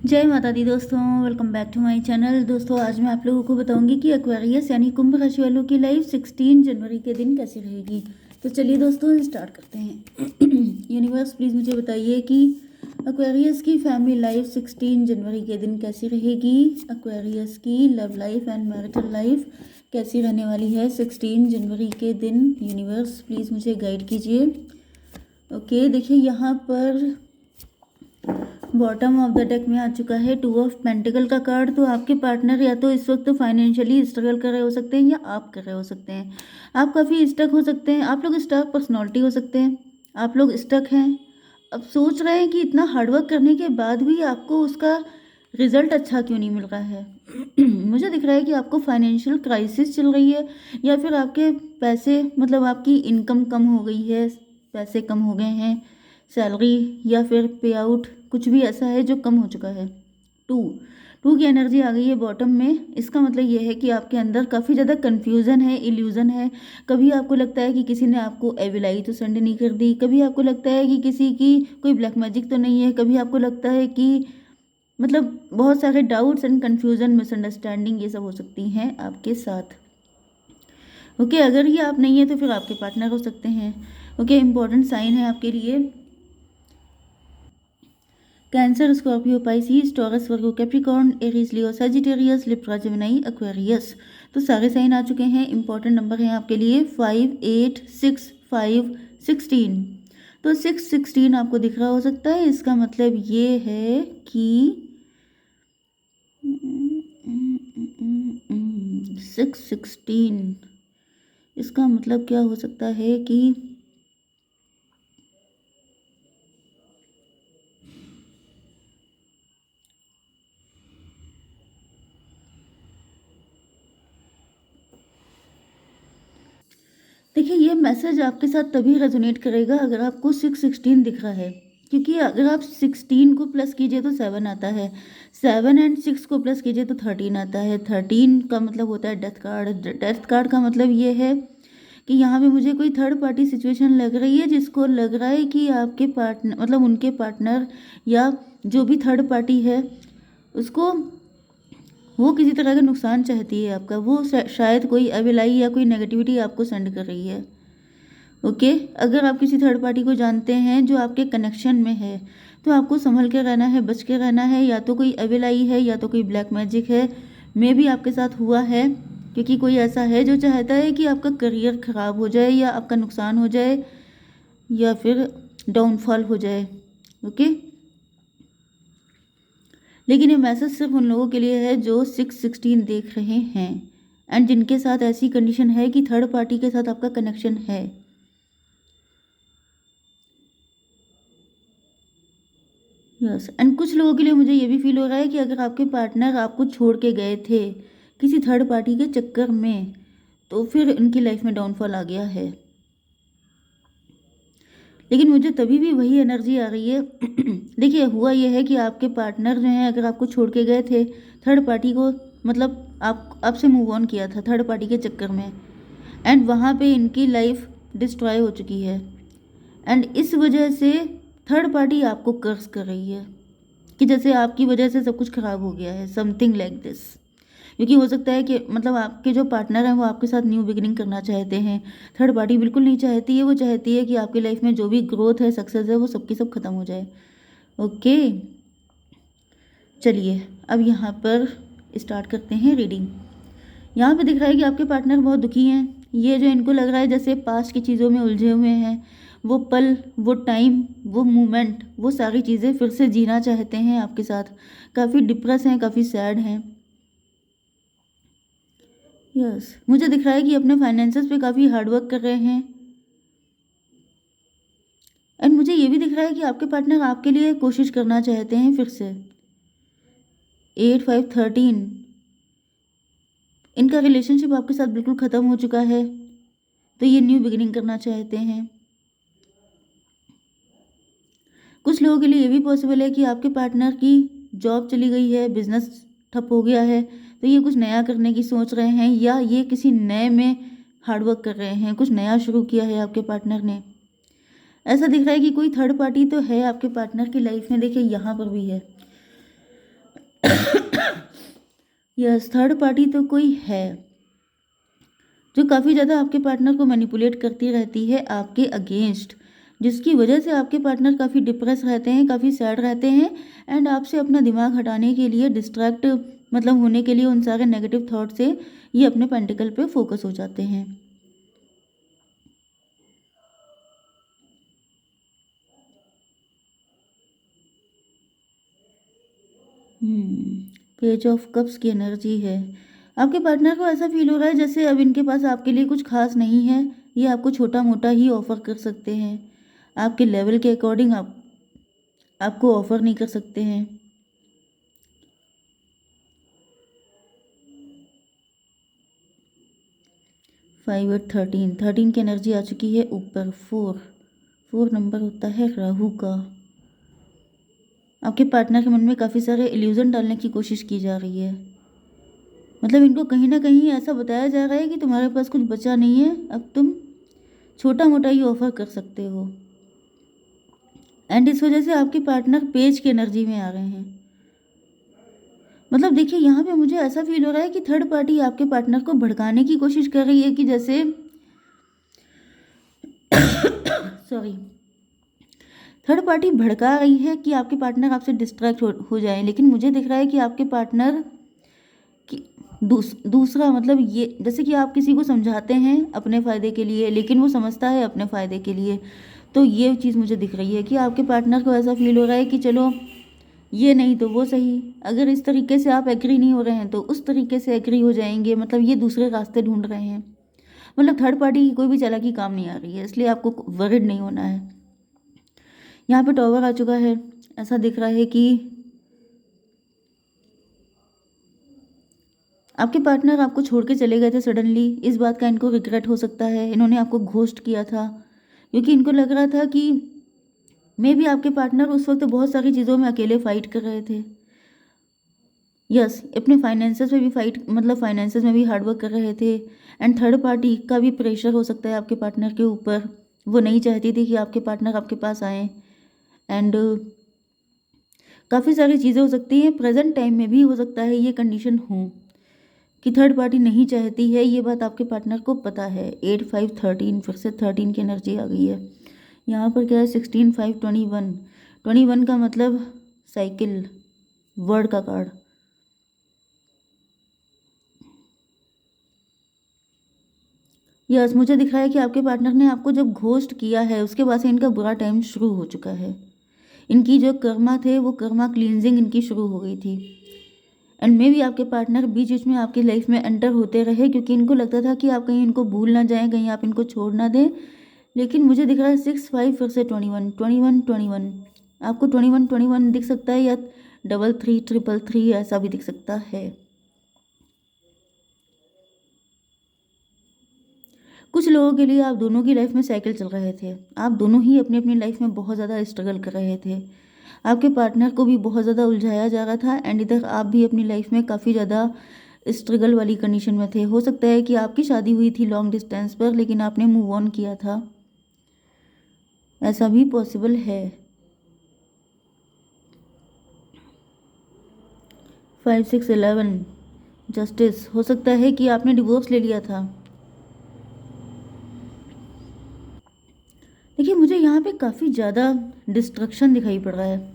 जय माता दी दोस्तों, welcome back to my channel. दोस्तों आज मैं आप लोगों को बताऊंगी कि एक्वेरियस यानी कुंभ राशि वालों की लाइफ 16 जनवरी के दिन कैसी रहेगी। तो चलिए दोस्तों स्टार्ट करते हैं। यूनिवर्स प्लीज़ मुझे बताइए कि एक्वेरियस की फैमिली लाइफ 16 जनवरी के दिन कैसी रहेगी। एक्वेरियस की love life and marital life कैसी रहने वाली है 16 जनवरी के दिन। यूनिवर्स प्लीज़ मुझे गाइड कीजिए। ओके, देखिए यहाँ पर बॉटम ऑफ द डेक में आ चुका है 2 ऑफ पेंटिकल का कार्ड। तो आपके पार्टनर या तो इस वक्त फाइनेंशियली स्ट्रगल कर रहे हो सकते हैं या आप कर रहे हो सकते हैं। आप काफ़ी स्टक हो सकते हैं। आप लोग स्टक पर्सनैलिटी हो सकते हैं। आप लोग स्टक हैं, अब सोच रहे हैं कि इतना हार्डवर्क करने के बाद भी आपको उसका रिजल्ट अच्छा क्यों नहीं मिल रहा है। मुझे दिख रहा है कि आपको फाइनेंशियल क्राइसिस चल रही है या फिर आपके पैसे मतलब आपकी इनकम कम हो गई है, पैसे कम हो गए हैं, सैलरी या फिर पे आउट कुछ भी ऐसा है जो कम हो चुका है। टू की एनर्जी आ गई है बॉटम में। इसका मतलब ये है कि आपके अंदर काफ़ी ज़्यादा कन्फ्यूज़न है, इल्यूज़न है। कभी आपको लगता है कि किसी ने आपको एविलाई तो सेंड नहीं कर दी, कभी आपको लगता है कि किसी की कोई ब्लैक मैजिक तो नहीं है, कभी आपको लगता है कि मतलब बहुत सारे डाउट्स एंड कन्फ्यूज़न, मिसअंडरस्टैंडिंग ये सब हो सकती हैं आपके साथ। ओके, अगर ये आप नहीं है तो फिर आपके पार्टनर हो सकते हैं। ओके, इंपॉर्टेंट साइन है आपके लिए कैंसर, स्कॉर्पियो, पाइसिस, टॉरस, वर्गो, कैप्रिकॉर्न, एरीज, लियो, सजिटेरियस, लिब्रा, जेमिनी, एक्वेरियस। तो सारे साइन आ चुके हैं। इंपॉर्टेंट नंबर हैं आपके लिए 5, 8, 6, 5, 16। तो 6, 16 आपको दिख रहा हो सकता है। इसका मतलब ये है कि 6, 16 इसका मतलब क्या हो सकता है कि देखिए ये मैसेज आपके साथ तभी रेजोनेट करेगा अगर आपको 616 दिख रहा है, क्योंकि अगर आप 16 को प्लस कीजिए तो 7 आता है, 7 एंड 6 को प्लस कीजिए तो 13 आता है। 13 का मतलब होता है डेथ कार्ड। डेथ कार्ड का मतलब ये है कि यहाँ पे मुझे कोई थर्ड पार्टी सिचुएशन लग रही है जिसको लग रहा है कि आपके पार्टनर मतलब उनके पार्टनर या जो भी थर्ड पार्टी है उसको वो किसी तरह का नुकसान चाहती है आपका। वो शायद कोई अविलाई या कोई नेगेटिविटी आपको सेंड कर रही है। ओके, अगर आप किसी थर्ड पार्टी को जानते हैं जो आपके कनेक्शन में है तो आपको संभल के रहना है, बच के रहना है। या तो कोई अविलाई है या तो कोई ब्लैक मैजिक है। मे भी आपके साथ हुआ है, क्योंकि कोई ऐसा है जो चाहता है कि आपका करियर ख़राब हो जाए या आपका नुकसान हो जाए या फिर डाउनफॉल हो जाए। ओके, लेकिन ये मैसेज सिर्फ उन लोगों के लिए है जो 616 देख रहे हैं एंड जिनके साथ ऐसी कंडीशन है कि थर्ड पार्टी के साथ आपका कनेक्शन है। यस, एंड कुछ लोगों के लिए मुझे ये भी फील हो रहा है कि अगर आपके पार्टनर आपको छोड़ के गए थे किसी थर्ड पार्टी के चक्कर में तो फिर उनकी लाइफ में डाउनफॉल आ गया है। लेकिन मुझे तभी भी वही एनर्जी आ रही है। देखिए हुआ ये है कि आपके पार्टनर जो हैं अगर आपको छोड़ के गए थे थर्ड पार्टी को, मतलब आप आपसे मूव ऑन किया था थर्ड पार्टी के चक्कर में, एंड वहाँ पे इनकी लाइफ डिस्ट्रॉय हो चुकी है एंड इस वजह से थर्ड पार्टी आपको कर्स कर रही है कि जैसे आपकी वजह से सब कुछ खराब हो गया है, समथिंग लाइक दिस। क्योंकि हो सकता है कि मतलब आपके जो पार्टनर हैं वो आपके साथ न्यू बिगिनिंग करना चाहते हैं। थर्ड पार्टी बिल्कुल नहीं चाहती है, वो चाहती है कि आपकी लाइफ में जो भी ग्रोथ है, सक्सेस है, वो सबकी सब खत्म हो जाए। ओके, चलिए अब यहाँ पर स्टार्ट करते हैं रीडिंग। यहाँ पे दिख रहा है कि आपके पार्टनर बहुत दुखी हैं। ये जो इनको लग रहा है जैसे पास्ट की चीज़ों में उलझे हुए हैं, वो पल, वो टाइम, वो मोमेंट, वो सारी चीज़ें फिर से जीना चाहते हैं आपके साथ। काफ़ी डिप्रेस हैं, काफ़ी सैड हैं। यस, मुझे दिख रहा है कि अपने फाइनेंसेस पे काफ़ी हार्डवर्क कर रहे हैं एंड मुझे ये भी दिख रहा है कि आपके पार्टनर आपके लिए कोशिश करना चाहते हैं फिर से। 8, 5, 13 इनका रिलेशनशिप आपके साथ बिल्कुल ख़त्म हो चुका है, तो ये न्यू बिगिनिंग करना चाहते हैं। कुछ लोगों के लिए ये भी पॉसिबल है कि आपके पार्टनर की जॉब चली गई है, बिजनेस ठप हो गया है, तो ये कुछ नया करने की सोच रहे हैं या ये किसी नए में हार्डवर्क कर रहे हैं, कुछ नया शुरू किया है आपके पार्टनर ने। ऐसा दिख रहा है कि कोई थर्ड पार्टी तो है आपके पार्टनर की लाइफ में। देखिए यहाँ पर भी है यस, थर्ड पार्टी तो कोई है जो काफ़ी ज़्यादा आपके पार्टनर को मैनिपुलेट करती रहती है आपके अगेंस्ट, जिसकी वजह से आपके पार्टनर काफ़ी डिप्रेस रहते हैं, काफ़ी सैड रहते हैं एंड आपसे अपना दिमाग हटाने के लिए, डिस्ट्रैक्ट मतलब होने के लिए उन सारे नेगेटिव थॉट से ये अपने पेंटिकल पे फोकस हो जाते हैं। पेज ऑफ कप्स की एनर्जी है। आपके पार्टनर को ऐसा फील हो रहा है जैसे अब इनके पास आपके लिए कुछ खास नहीं है, ये आपको छोटा मोटा ही ऑफर कर सकते हैं, आपके लेवल के अकॉर्डिंग आपको ऑफर नहीं कर सकते हैं। 5 8 13 13 की एनर्जी आ चुकी है ऊपर। 4 नंबर होता है राहु का। आपके पार्टनर के मन में काफ़ी सारे इल्यूजन डालने की कोशिश की जा रही है, मतलब इनको कहीं ना कहीं ऐसा बताया जा रहा है कि तुम्हारे पास कुछ बचा नहीं है, अब तुम छोटा मोटा ही ऑफर कर सकते हो एंड इस वजह से आपके पार्टनर पेज की एनर्जी में आ रहे हैं। मतलब देखिए यहाँ पे मुझे ऐसा फील हो रहा है कि थर्ड पार्टी आपके पार्टनर को भड़काने की कोशिश कर रही है कि जैसे सॉरी, थर्ड पार्टी भड़का रही है कि आपके पार्टनर आपसे डिस्ट्रैक्ट हो जाए, लेकिन मुझे दिख रहा है कि आपके पार्टनर कि दूसरा मतलब ये जैसे कि आप किसी को समझाते हैं अपने फ़ायदे के लिए, लेकिन वो समझता है अपने फ़ायदे के लिए, तो ये चीज़ मुझे दिख रही है कि आपके पार्टनर को ऐसा फील हो रहा है कि चलो ये नहीं तो वो सही, अगर इस तरीके से आप एग्री नहीं हो रहे हैं तो उस तरीके से एग्री हो जाएंगे, मतलब ये दूसरे रास्ते ढूंढ रहे हैं। मतलब थर्ड पार्टी की कोई भी चालाकी काम नहीं आ रही है, इसलिए आपको वरिड नहीं होना है। यहाँ पे टॉवर आ चुका है, ऐसा दिख रहा है कि आपके पार्टनर आपको छोड़ के चले गए थे सडनली, इस बात का इनको रिग्रेट हो सकता है, इन्होंने आपको घोस्ट किया था क्योंकि इनको लग रहा था कि मे भी आपके पार्टनर उस वक्त बहुत सारी चीज़ों में अकेले फाइट कर रहे थे। यस, अपने फाइनेंसेस में भी फाइट, मतलब फाइनेंसेस में भी हार्डवर्क कर रहे थे एंड थर्ड पार्टी का भी प्रेशर हो सकता है आपके पार्टनर के ऊपर, वो नहीं चाहती थी कि आपके पार्टनर आपके पास आए एंड काफ़ी सारी चीज़ें हो सकती हैं, प्रेजेंट टाइम में भी हो सकता है ये कंडीशन हो कि थर्ड पार्टी नहीं चाहती है, ये बात आपके पार्टनर को पता है। 8 5 13 फिर से 13 की एनर्जी आ गई है। यहाँ पर क्या है 16 5 21, 21 का मतलब साइकिल, वर्ड का कार्ड। यस, मुझे दिख रहा है कि आपके पार्टनर ने आपको जब घोस्ट किया है उसके बाद से इनका बुरा टाइम शुरू हो चुका है, इनकी जो कर्मा थे वो कर्मा क्लींजिंग इनकी शुरू हो गई थी एंड मे भी आपके पार्टनर बीच बीच में आपकी लाइफ में एंटर होते रहे क्योंकि इनको लगता था कि आप कहीं इनको भूल ना जाएं, कहीं आप इनको छोड़ ना दें, लेकिन मुझे दिख रहा है 6 5 फिर से 21 21 21, आपको 21 21 दिख सकता है या 33 333 ऐसा भी दिख सकता है। कुछ लोगों के लिए आप दोनों की लाइफ में साइकिल चल रहे थे, आप दोनों ही अपनी अपनी लाइफ में बहुत ज़्यादा स्ट्रगल कर रहे थे, आपके पार्टनर को भी बहुत ज़्यादा उलझाया जा रहा था एंड इधर आप भी अपनी लाइफ में काफ़ी ज़्यादा स्ट्रगल वाली कंडीशन में थे। हो सकता है कि आपकी शादी हुई थी लॉन्ग डिस्टेंस पर लेकिन आपने मूव ऑन किया था, ऐसा भी पॉसिबल है। 5 6 11 जस्टिस, हो सकता है कि आपने डिवोर्स ले लिया था। देखिए मुझे यहाँ पे काफ़ी ज़्यादा डिस्ट्रक्शन दिखाई पड़ रहा है,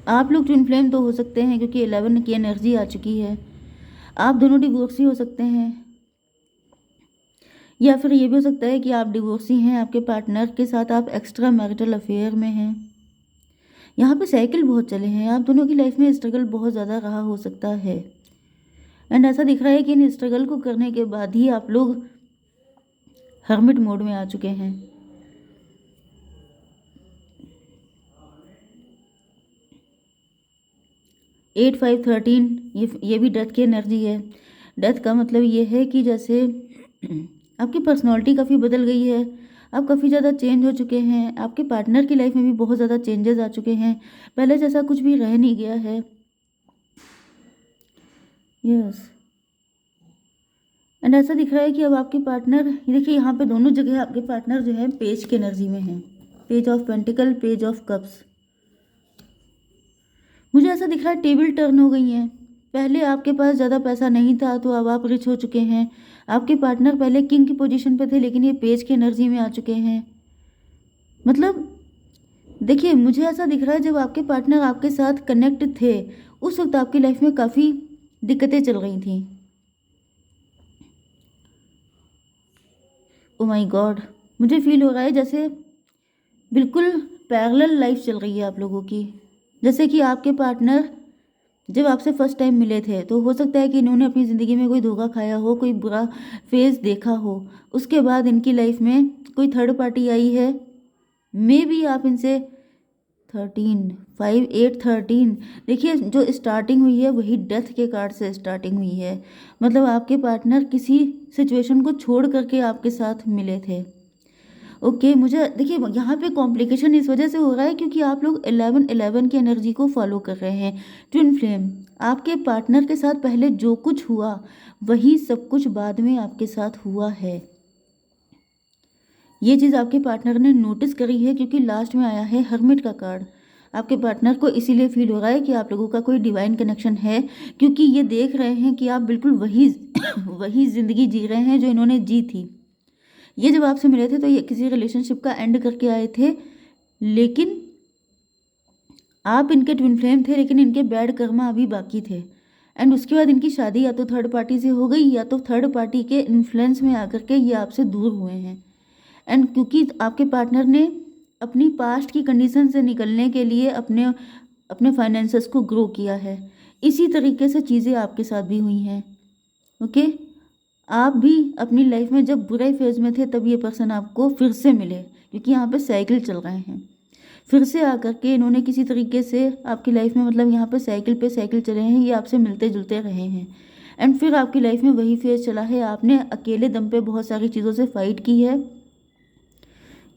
आप लोग ट्विन फ्लेम तो हो सकते हैं क्योंकि 11 की एनर्जी आ चुकी है, आप दोनों डिवोर्सी हो सकते हैं या फिर ये भी हो सकता है कि आप डिवोर्सी हैं, आपके पार्टनर के साथ आप एक्स्ट्रा मैरिटल अफेयर में हैं। यहाँ पे साइकिल बहुत चले हैं, आप दोनों की लाइफ में स्ट्रगल बहुत ज़्यादा रहा हो सकता है एंड ऐसा दिख रहा है कि इन स्ट्रगल को करने के बाद ही आप लोग हर्मिट मोड में आ चुके हैं। एट 5 13, ये भी डेथ की एनर्जी है। डेथ का मतलब ये है कि जैसे आपकी पर्सनालिटी काफ़ी बदल गई है, आप काफ़ी ज़्यादा चेंज हो चुके हैं, आपके पार्टनर की लाइफ में भी बहुत ज़्यादा चेंजेस आ चुके हैं, पहले जैसा कुछ भी रह नहीं गया है। यस, एंड ऐसा दिख रहा है कि अब आपके पार्टनर, देखिए यहाँ पे दोनों जगह आपके पार्टनर जो है पेज की एनर्जी में है, page of pentacle, page of cups. मुझे ऐसा दिख रहा है टेबल टर्न हो गई हैं। पहले आपके पास ज़्यादा पैसा नहीं था तो अब आप रिच हो चुके हैं। आपके पार्टनर पहले किंग की पोजीशन पे थे लेकिन ये पेज की एनर्जी में आ चुके हैं। मतलब देखिए, मुझे ऐसा दिख रहा है जब आपके पार्टनर आपके साथ कनेक्ट थे उस वक्त आपकी लाइफ में काफ़ी दिक्कतें चल रही थी। ओ माय गॉड, मुझे फील हो रहा है जैसे बिल्कुल पैरेलल लाइफ चल रही है आप लोगों की। जैसे कि आपके पार्टनर जब आपसे फर्स्ट टाइम मिले थे तो हो सकता है कि इन्होंने अपनी ज़िंदगी में कोई धोखा खाया हो, कोई बुरा फेज़ देखा हो। उसके बाद इनकी लाइफ में कोई थर्ड पार्टी आई है। मे बी आप इनसे 13 5 8 13, देखिए जो स्टार्टिंग हुई है वही डेथ के कार्ड से स्टार्टिंग हुई है। मतलब आपके पार्टनर किसी सिचुएशन को छोड़ करके आपके साथ मिले थे। ओके, मुझे देखिए यहाँ पे कॉम्प्लिकेशन इस वजह से हो रहा है क्योंकि आप लोग 11-11 की एनर्जी को फॉलो कर रहे हैं। ट्विन फ्लेम, आपके पार्टनर के साथ पहले जो कुछ हुआ वही सब कुछ बाद में आपके साथ हुआ है। ये चीज़ आपके पार्टनर ने नोटिस करी है क्योंकि लास्ट में आया है हर्मिट का कार्ड। आपके पार्टनर को इसीलिए फील हो रहा है कि आप लोगों का कोई डिवाइन कनेक्शन है, क्योंकि ये देख रहे हैं कि आप बिल्कुल वही वही ज़िंदगी जी रहे हैं जो इन्होंने जी थी। ये जब आपसे मिले थे तो ये किसी रिलेशनशिप का एंड करके आए थे, लेकिन आप इनके ट्विन फ्लेम थे लेकिन इनके बैड कर्मा अभी बाकी थे। एंड उसके बाद इनकी शादी या तो थर्ड पार्टी से हो गई या तो थर्ड पार्टी के इन्फ्लुएंस में आकर के ये आपसे दूर हुए हैं। एंड क्योंकि आपके पार्टनर ने अपनी पास्ट की कंडीशन से निकलने के लिए अपने अपने फाइनेंसेस को ग्रो किया है। इसी तरीके से चीज़ें आपके साथ भी हुई हैं। ओके, आप भी अपनी लाइफ में जब बुरे फेज में थे तब ये पर्सन आपको फिर से मिले, क्योंकि यहाँ पे साइकिल चल रहे हैं। फिर से आकर के इन्होंने किसी तरीके से आपकी लाइफ में, मतलब यहाँ पे साइकिल चले हैं, ये आपसे मिलते जुलते रहे हैं। एंड फिर आपकी लाइफ में वही फेज चला है, आपने अकेले दम पे बहुत सारी चीज़ों से फाइट की है।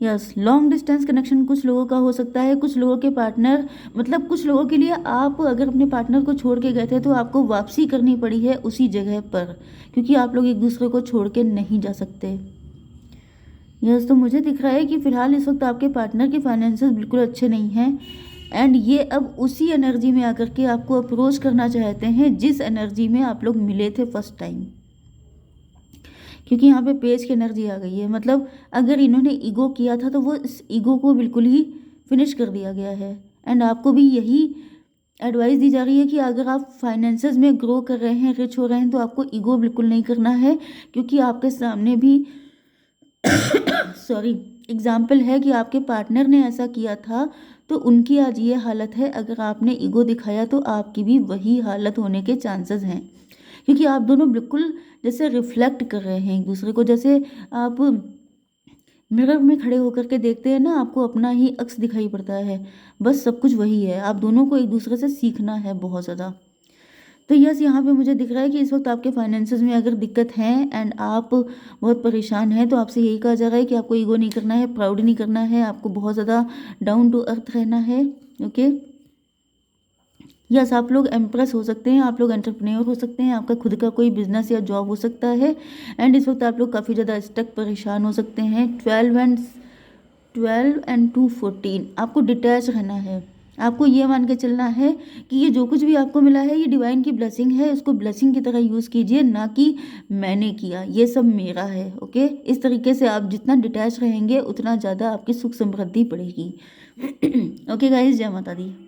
यस, लॉन्ग डिस्टेंस कनेक्शन कुछ लोगों का हो सकता है, कुछ लोगों के पार्टनर, मतलब कुछ लोगों के लिए आप अगर अपने पार्टनर को छोड़ के गए थे तो आपको वापसी करनी पड़ी है उसी जगह पर, क्योंकि आप लोग एक दूसरे को छोड़ के नहीं जा सकते। यस, तो मुझे दिख रहा है कि फ़िलहाल इस वक्त आपके पार्टनर के फाइनेंसेस बिल्कुल अच्छे नहीं हैं। एंड ये अब उसी एनर्जी में आकर के आपको अप्रोच करना चाहते हैं जिस एनर्जी में आप लोग मिले थे फर्स्ट टाइम, क्योंकि यहाँ पे पेज की एनर्जी आ गई है। मतलब अगर इन्होंने ईगो किया था तो वो इस ईगो को बिल्कुल ही फिनिश कर दिया गया है। एंड आपको भी यही एडवाइस दी जा रही है कि अगर आप फाइनेंसेस में ग्रो कर रहे हैं, रिच हो रहे हैं, तो आपको ईगो बिल्कुल नहीं करना है, क्योंकि आपके सामने भी सॉरी एग्जाम्पल है कि आपके पार्टनर ने ऐसा किया था तो उनकी आज ये हालत है। अगर आपने ईगो दिखाया तो आपकी भी वही हालत होने के चांसेस हैं, क्योंकि आप दोनों बिल्कुल जैसे रिफ्लेक्ट कर रहे हैं एक दूसरे को। जैसे आप मिरर में खड़े होकर के देखते हैं ना, आपको अपना ही अक्स दिखाई पड़ता है, बस सब कुछ वही है। आप दोनों को एक दूसरे से सीखना है बहुत ज़्यादा। तो यस, यहाँ पे मुझे दिख रहा है कि इस वक्त आपके फाइनेंसेस में अगर दिक्कत है एंड आप बहुत परेशान हैं, तो आपसे यही कहा जा रहा है कि आपको ईगो नहीं करना है, प्राउड नहीं करना है, आपको बहुत ज़्यादा डाउन टू अर्थ रहना है। ओके, यस, आप लोग एम्प्रेस हो सकते हैं, आप लोग एंटरप्रेन्योर हो सकते हैं, आपका खुद का कोई बिजनेस या जॉब हो सकता है। एंड इस वक्त आप लोग काफ़ी ज़्यादा स्टक परेशान हो सकते हैं। 12 एंड 2 14, आपको डिटैच रहना है। आपको ये मान के चलना है कि ये जो कुछ भी आपको मिला है ये डिवाइन की ब्लेसिंग है, उसको ब्लेसिंग की तरह यूज़ कीजिए, ना कि मैंने किया, ये सब मेरा है। ओके, इस तरीके से आप जितना डिटैच रहेंगे उतना ज़्यादा आपकी सुख समृद्धि बढ़ेगी। ओके गाइस, जय माता दी।